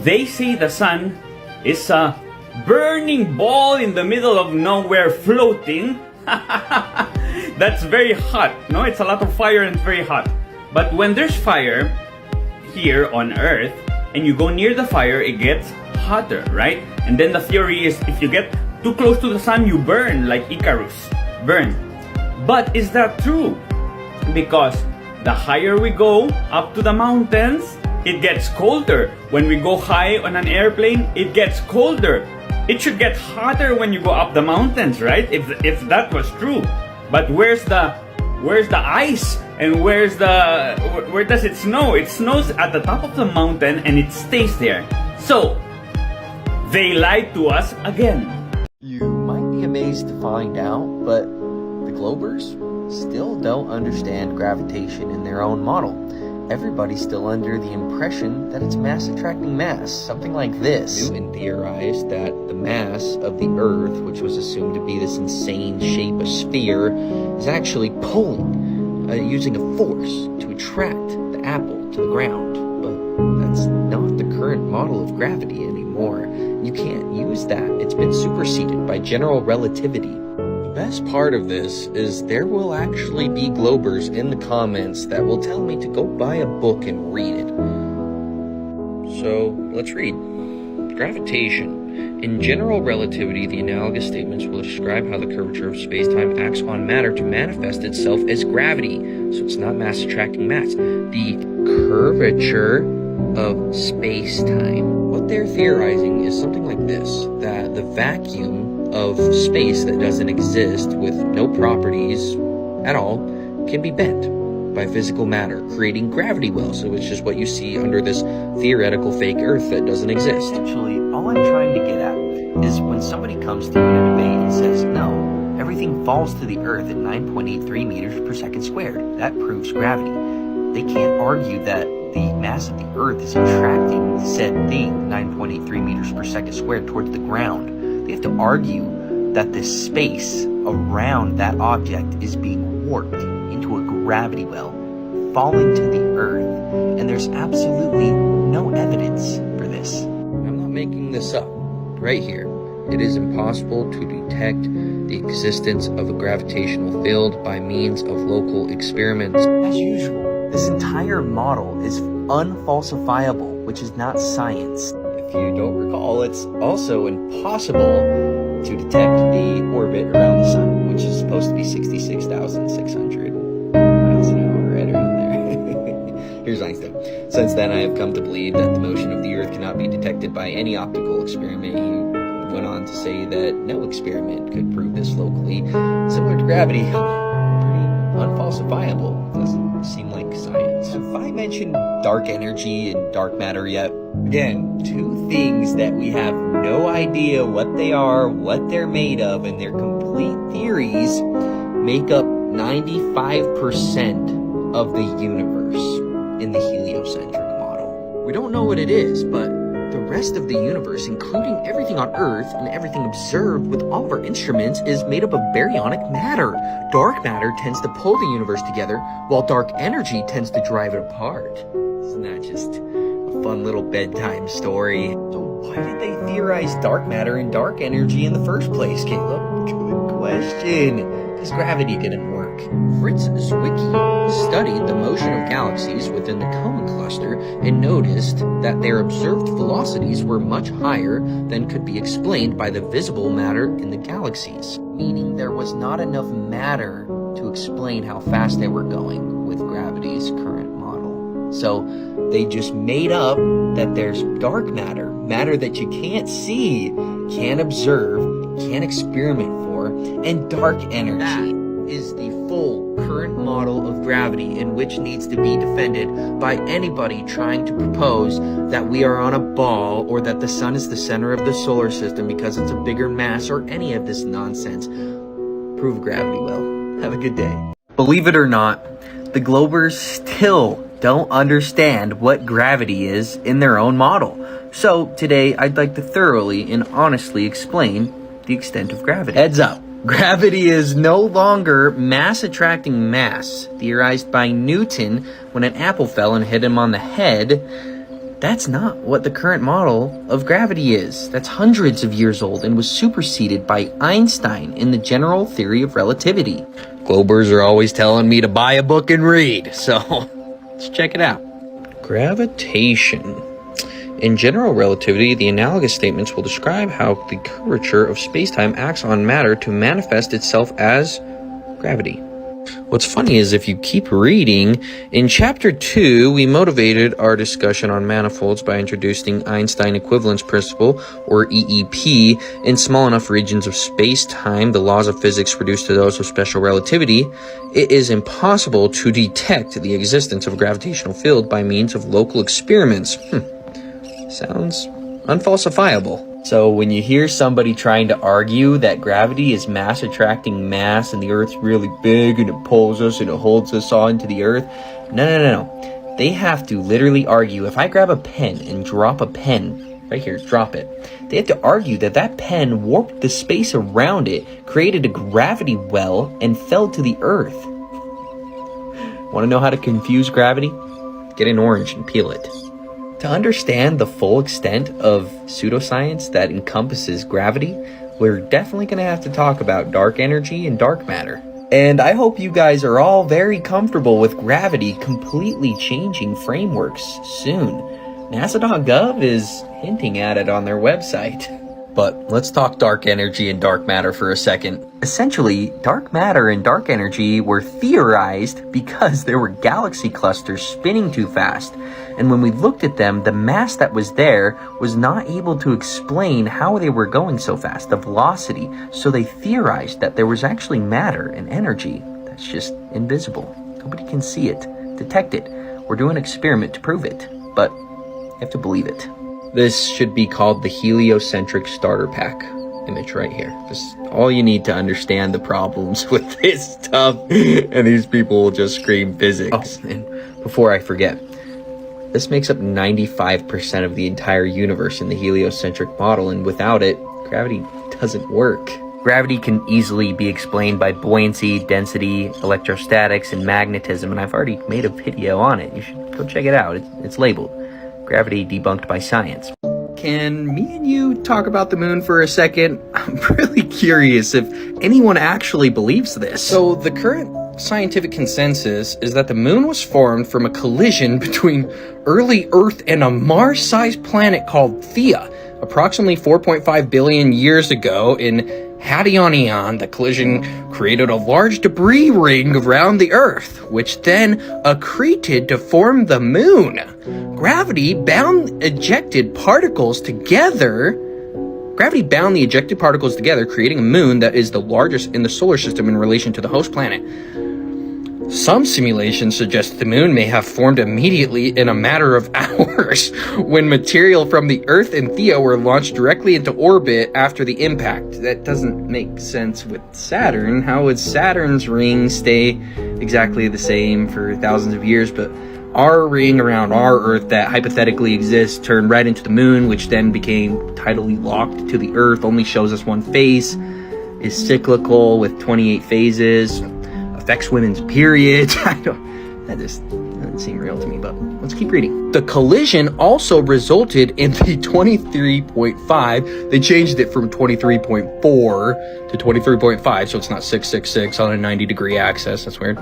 They say the sun is a burning ball in the middle of nowhere floating. That's very hot. No, it's a lot of fire and it's very hot. But when there's fire here on Earth and you go near the fire, it gets hotter, right? And then the theory is if you get too close to the sun, you burn like Icarus. Burn. But is that true? Because the higher we go up to the mountains, it gets colder. When we go high on an airplane, it gets colder. It should get hotter when you go up the mountains, right? If that was true. But where's the ice? And where does it snow? It snows at the top of the mountain and it stays there. So they lied to us again. You might be amazed to find out, but the Globers still don't understand gravitation in their own model. Everybody's still under the impression that it's mass attracting mass, something like this. Newton theorized that the mass of the Earth, which was assumed to be this insane shape, a sphere, is actually pulling, using a force to attract the apple to the ground. But that's not the current model of gravity anymore. You can't use that. It's been superseded by general relativity. The best part of this is there will actually be Globers in the comments that will tell me to go buy a book and read it. So let's read. Gravitation. In general relativity, the analogous statements will describe how the curvature of space-time acts on matter to manifest itself as gravity. So it's not mass attracting mass. The curvature of space-time. What they're theorizing is something like this, that the vacuum of space that doesn't exist with no properties at all can be bent by physical matter, creating gravity wells. So it's just what you see under this theoretical fake Earth that doesn't exist. Essentially, all I'm trying to get at is when somebody comes to you in a debate and says, no, everything falls to the Earth at 9.83 meters per second squared. That proves gravity. They can't argue that the mass of the Earth is attracting said thing, 9.83 meters per second squared, towards the ground. They have to argue that the space around that object is being warped into a gravity well, falling to the Earth, and there's absolutely no evidence for this. I'm not making this up. Right here, it is impossible to detect the existence of a gravitational field by means of local experiments. As usual, this entire model is unfalsifiable, which is not science. If you don't recall, it's also impossible to detect the orbit around the sun, which is supposed to be 66,600 miles an hour, right around there. Here's Einstein. Since then, I have come to believe that the motion of the Earth cannot be detected by any optical experiment. He went on to say that no experiment could prove this locally. Similar to gravity, pretty unfalsifiable. Doesn't seem like science. Have I mentioned dark energy and dark matter yet? Again, two things that we have no idea what they are, what they're made of, and their complete theories make up 95% of the universe in the heliocentric model. We don't know what it is, but the rest of the universe, including everything on Earth and everything observed with all of our instruments, is made up of baryonic matter. Dark matter tends to pull the universe together, while dark energy tends to drive it apart. Isn't that just a fun little bedtime story? So why did they theorize dark matter and dark energy in the first place, Caleb? Good question. Because gravity didn't work. Fritz Zwicky studied the motion of galaxies within the Comet cluster and noticed that their observed velocities were much higher than could be explained by the visible matter in the galaxies, meaning there was not enough matter to explain how fast they were going with gravity's current model. So they just made up that there's dark matter, matter that you can't see, can't observe, can't experiment for, and dark energy. That is the full current model of gravity, in which needs to be defended by anybody trying to propose that we are on a ball or that the sun is the center of the solar system because it's a bigger mass or any of this nonsense. Prove gravity well. Have a good day. Believe it or not, the Globers still don't understand what gravity is in their own model. So today I'd like to thoroughly and honestly explain the extent of gravity. Heads up. Gravity is no longer mass attracting mass, theorized by Newton when an apple fell and hit him on the head. that's not what the current model of gravity is. That's hundreds of years old and was superseded by Einstein in the general theory of relativity. Globers are always telling me to buy a book and read, so let's check it out. Gravitation. In general relativity, the analogous statements will describe how the curvature of space-time acts on matter to manifest itself as gravity. What's funny is if you keep reading, in chapter 2, we motivated our discussion on manifolds by introducing Einstein equivalence principle, or EEP, in small enough regions of space-time, the laws of physics reduced to those of special relativity. It is impossible to detect the existence of a gravitational field by means of local experiments. Sounds unfalsifiable. So when you hear somebody trying to argue that gravity is mass attracting mass and the Earth's really big and it pulls us and it holds us onto the Earth, no. They have to literally argue, if I grab a pen and drop a pen, right here, drop it, they have to argue that that pen warped the space around it, created a gravity well, and fell to the Earth. Want to know how to confuse gravity? Get an orange and peel it. To understand the full extent of pseudoscience that encompasses gravity, we're definitely going to have to talk about dark energy and dark matter. And I hope you guys are all very comfortable with gravity completely changing frameworks soon. NASA.gov is hinting at it on their website. But let's talk dark energy and dark matter for a second. Essentially, dark matter and dark energy were theorized because there were galaxy clusters spinning too fast. And when we looked at them, the mass that was there was not able to explain how they were going so fast, the velocity. So they theorized that there was actually matter and energy that's just invisible. Nobody can see it, detect it. We're doing an experiment to prove it, but you have to believe it. This should be called the heliocentric starter pack image right here. This is all you need to understand the problems with this stuff, and these people will just scream physics. Oh, and before I forget, this makes up 95% of the entire universe in the heliocentric model, and without it, gravity doesn't work. Gravity can easily be explained by buoyancy, density, electrostatics, and magnetism, and I've already made a video on it. You should go check it out. It's labeled Gravity Debunked by Science. Can me and you talk about the moon for a second? I'm really curious if anyone actually believes this. So the current scientific consensus is that the moon was formed from a collision between early Earth and a Mars-sized planet called Theia, approximately 4.5 billion years ago in Hadron. The collision created a large debris ring around the Earth, which then accreted to form the moon. Gravity bound the ejected particles together, creating a moon that is the largest in the solar system in relation to the host planet. Some simulations suggest the moon may have formed immediately in a matter of hours when material from the Earth and Theia were launched directly into orbit after the impact. That doesn't make sense with Saturn. How would Saturn's ring stay exactly the same for thousands of years, but our ring around our Earth that hypothetically exists turned right into the moon, which then became tidally locked to the Earth, only shows us one face, is cyclical with 28 phases, affects women's periods. That just doesn't seem real to me, but let's keep reading. The collision also resulted in the 23.5. They changed it from 23.4 to 23.5, so it's not 666 on a 90-degree axis. That's weird.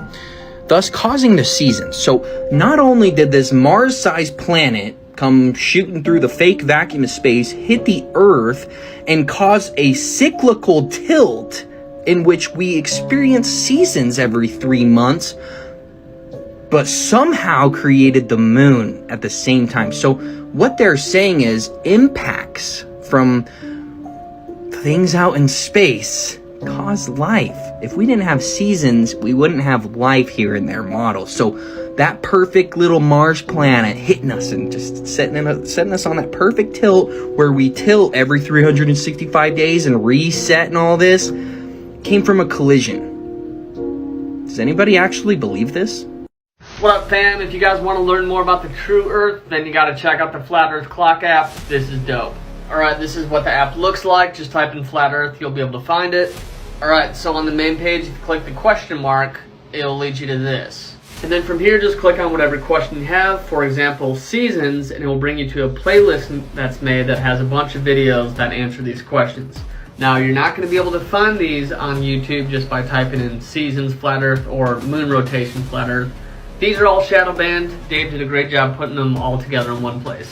Thus causing the seasons. So not only did this Mars-sized planet come shooting through the fake vacuum of space, hit the Earth, and cause a cyclical tilt in which we experience seasons every 3 months, but somehow created the moon at the same time. So what they're saying is impacts from things out in space cause life. If we didn't have seasons, we wouldn't have life here in their model. So that perfect little Mars planet hitting us and just setting us on that perfect tilt where we tilt every 365 days and reset and all this came from a collision. Does anybody actually believe this? What up, fam? If you guys want to learn more about the true Earth, then you gotta check out the Flat Earth Clock app. This is dope. Alright, this is what the app looks like. Just type in Flat Earth, you'll be able to find it. Alright, so on the main page, if you click the question mark, it'll lead you to this. And then from here, just click on whatever question you have, for example, seasons, and it will bring you to a playlist that's made that has a bunch of videos that answer these questions. Now, you're not going to be able to find these on YouTube just by typing in seasons flat earth or moon rotation flat earth. These are all shadow banned. Dave did a great job putting them all together in one place.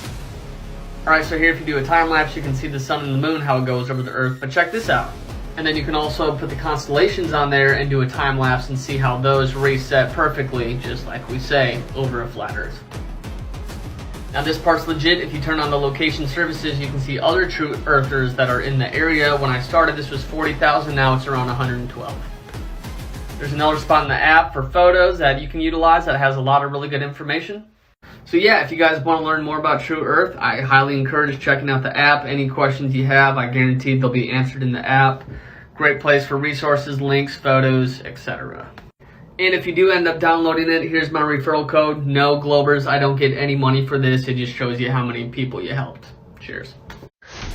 Alright, so here if you do a time lapse, you can see the sun and the moon, how it goes over the earth, but check this out. And then you can also put the constellations on there and do a time lapse and see how those reset perfectly, just like we say, over a flat earth. Now this part's legit. If you turn on the location services, you can see other true earthers that are in the area. When I started, this was 40,000, now it's around 112. There's another spot in the app for photos that you can utilize that has a lot of really good information. So yeah, if you guys want to learn more about True Earth, I highly encourage checking out the app. Any questions you have, I guarantee they'll be answered in the app. Great place for resources, links, photos, etc. And if you do end up downloading it, here's my referral code. No Globers, I don't get any money for this. It just shows you how many people you helped. Cheers.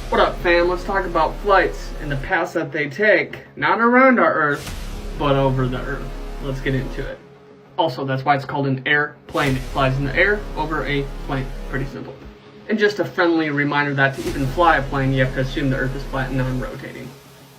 What up, fam? Let's talk about flights and the paths that they take, not around our Earth, but over the Earth. Let's get into it. Also, that's why it's called an airplane. It flies in the air over a plane. Pretty simple. And just a friendly reminder that to even fly a plane, you have to assume the Earth is flat and non-rotating.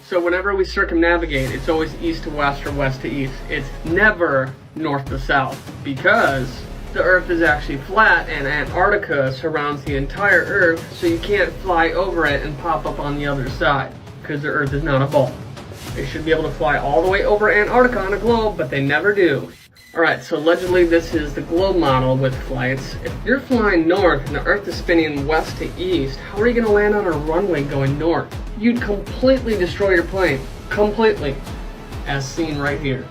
So whenever we circumnavigate, it's always east to west or west to east. It's never north to south, because the Earth is actually flat and Antarctica surrounds the entire Earth, so you can't fly over it and pop up on the other side, because the Earth is not a ball. They should be able to fly all the way over Antarctica on a globe, but they never do. Alright, so allegedly this is the globe model with flights. If you're flying north and the Earth is spinning west to east, how are you going to land on a runway going north? You'd completely destroy your plane. Completely. As seen right here.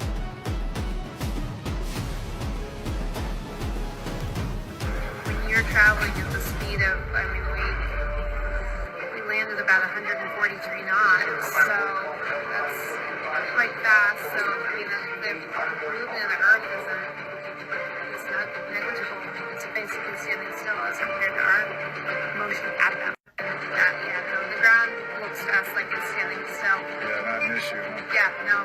When you're traveling at the speed of, we landed about 143 knots, so that's quite fast. So, the movement of the Earth is not negligible. It's basically standing still as compared to our motion at them. The ground looks to us like it's standing still. Yeah, not an issue. Yeah, no.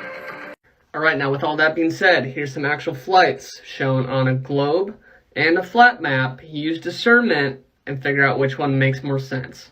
Alright, now with all that being said, here's some actual flights shown on a globe and a flat map. Use discernment and figure out which one makes more sense.